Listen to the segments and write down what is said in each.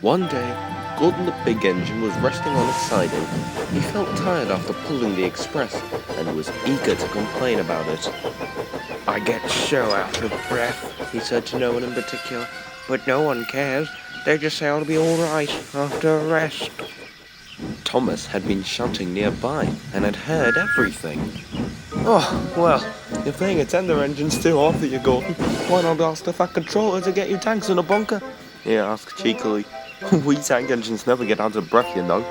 One day, Gordon the big engine was resting on its siding. He felt tired after pulling the express and was eager to complain about it. I get so out of breath, he said to no one in particular, but no one cares. They just say I'll be all right after a rest. Thomas had been shunting nearby and had heard everything. Oh, well, if laying a tender engine's too hard for you, Gordon, why not ask the Fat Controller to get you tanks in a bunker? He asked cheekily. We tank engines never get out of breath, you know.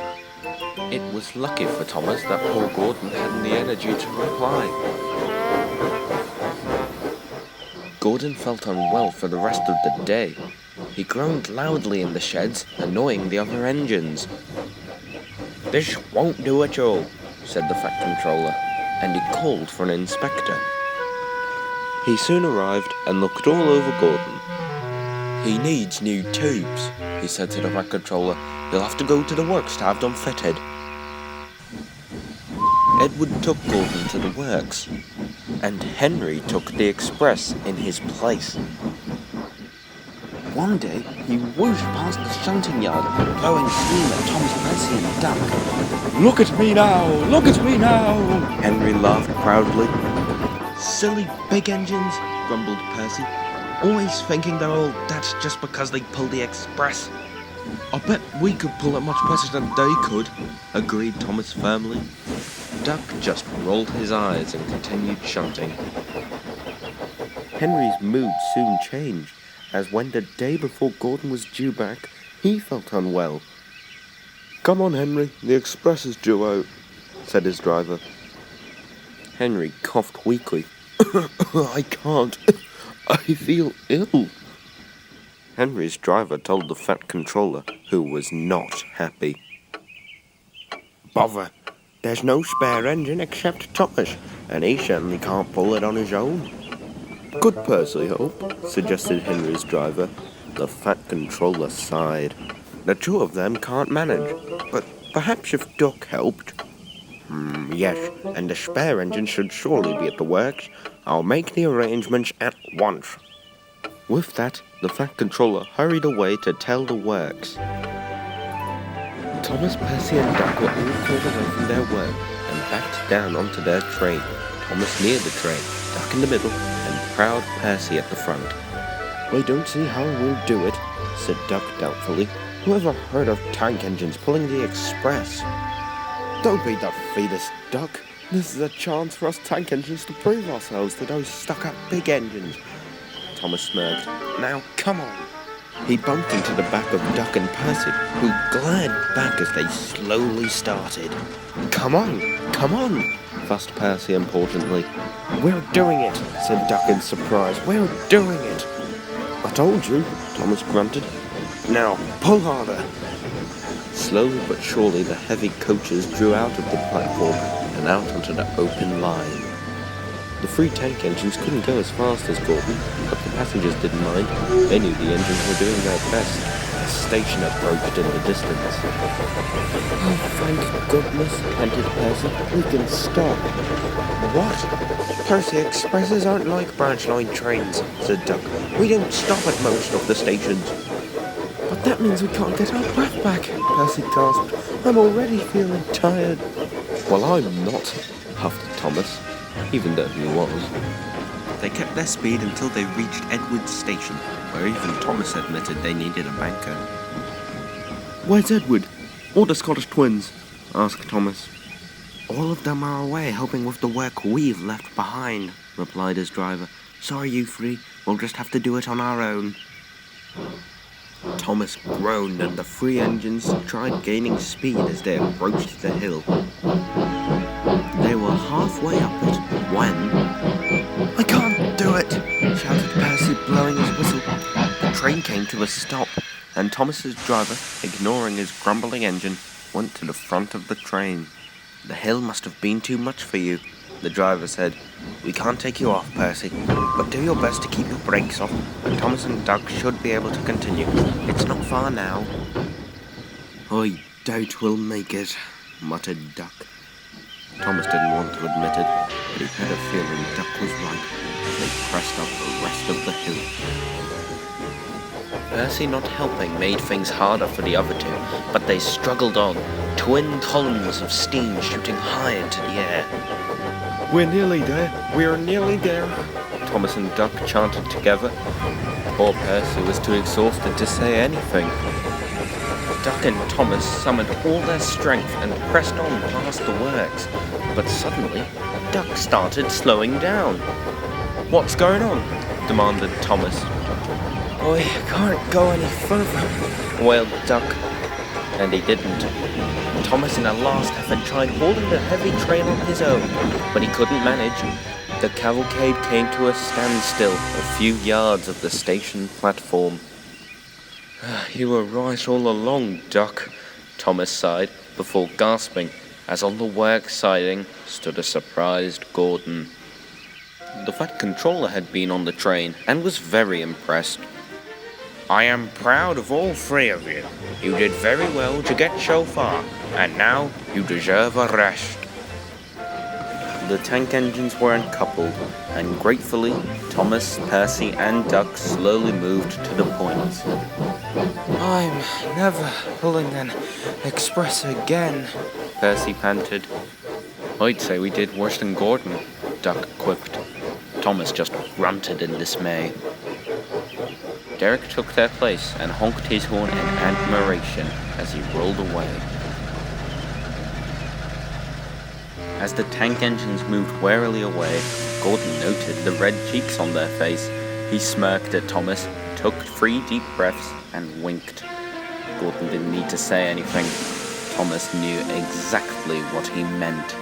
It was lucky for Thomas that poor Gordon hadn't the energy to reply. Gordon felt unwell for the rest of the day. He groaned loudly in the sheds, annoying the other engines. This won't do at all, said the Fat Controller, and he called for an inspector. He soon arrived and looked all over Gordon. He needs new tubes, he said to the Fat Controller. You'll have to go to the works to have them fitted. Edward took Gordon to the works, and Henry took the express in his place. One day, he whooshed past the shunting yard, blowing steam at Tom's Percy and Duck. Look at me now! Look at me now! Henry laughed proudly. Silly big engines, grumbled Percy. Always thinking they're all that just because they pull the express. I bet we could pull it much better than they could, agreed Thomas firmly. Duck just rolled his eyes and continued shunting. Henry's mood soon changed, as when the day before Gordon was due back, he felt unwell. Come on, Henry, the express is due out, said his driver. Henry coughed weakly. I can't. I feel ill. Henry's driver told the Fat Controller, who was not happy. Bother. There's no spare engine except Thomas, and he certainly can't pull it on his own. Could Percy help? Suggested Henry's driver. The Fat Controller sighed. The two of them can't manage, but perhaps if Duck helped. Yes, and the spare engine should surely be at the works. I'll make the arrangements at once. With that, the Fat Controller hurried away to tell the works. Thomas, Percy and Duck were all called away from their work and backed down onto their train. Thomas near the train, Duck in the middle, and proud Percy at the front. I don't see how we'll do it, said Duck doubtfully. Who ever heard of tank engines pulling the express? Don't be defeatist, Duck. This is a chance for us tank engines to prove ourselves to those stuck-up big engines. Thomas smirked. Now, come on. He bumped into the back of Duck and Percy, who glared back as they slowly started. Come on, fussed Percy importantly. We're doing it, said Duck in surprise. We're doing it. I told you, Thomas grunted. Now, pull harder. Slowly but surely the heavy coaches drew out of the platform and out onto the open line. The three tank engines couldn't go as fast as Gordon, but the passengers didn't mind. They knew the engines were doing their best. The station approached in the distance. Oh, thank goodness, panted Percy. We can stop. What? Percy, expresses aren't like branch line trains, said Duck. We don't stop at most of the stations. But that means we can't get our breath back, Percy gasped. I'm already feeling tired. Well, I'm not, huffed Thomas, even though he was. They kept their speed until they reached Edward's station, where even Thomas admitted they needed a banker. Where's Edward? Or the Scottish twins? Asked Thomas. All of them are away helping with the work we've left behind, replied his driver. Sorry, you three. We'll just have to do it on our own. Thomas groaned and the three engines tried gaining speed as they approached the hill. They were halfway up it when... I can't do it, shouted Percy, blowing his whistle. The train came to a stop, and Thomas's driver, ignoring his grumbling engine, went to the front of the train. The hill must have been too much for you, the driver said. We can't take you off, Percy, but do your best to keep your brakes off, and Thomas and Duck should be able to continue. It's not far now. I doubt we'll make it, muttered Duck. Thomas didn't want to admit it, but he had a feeling Duck was right as they pressed up the rest of the hill. Percy not helping made things harder for the other two, but they struggled on, twin columns of steam shooting high into the air. We're nearly there. We're nearly there. Thomas and Duck chanted together. Poor Percy was too exhausted to say anything. Duck and Thomas summoned all their strength and pressed on past the works, but suddenly, Duck started slowing down. What's going on? Demanded Thomas. I can't go any further, wailed Duck. And he didn't. Thomas in a last effort tried holding the heavy train on his own, but he couldn't manage. The cavalcade came to a standstill a few yards of the station platform. You were right all along, Duck, Thomas sighed before gasping as on the work siding stood a surprised Gordon. The Fat Controller had been on the train and was very impressed. I am proud of all three of you. You did very well to get so far, and now you deserve a rest. The tank engines were uncoupled, and gratefully, Thomas, Percy, and Duck slowly moved to the point. I'm never pulling an express again, Percy panted. I'd say we did worse than Gordon, Duck quipped. Thomas just grunted in dismay. Derek took their place and honked his horn in admiration as he rolled away. As the tank engines moved warily away, Gordon noted the red cheeks on their face. He smirked at Thomas, took 3 deep breaths, and winked. Gordon didn't need to say anything. Thomas knew exactly what he meant.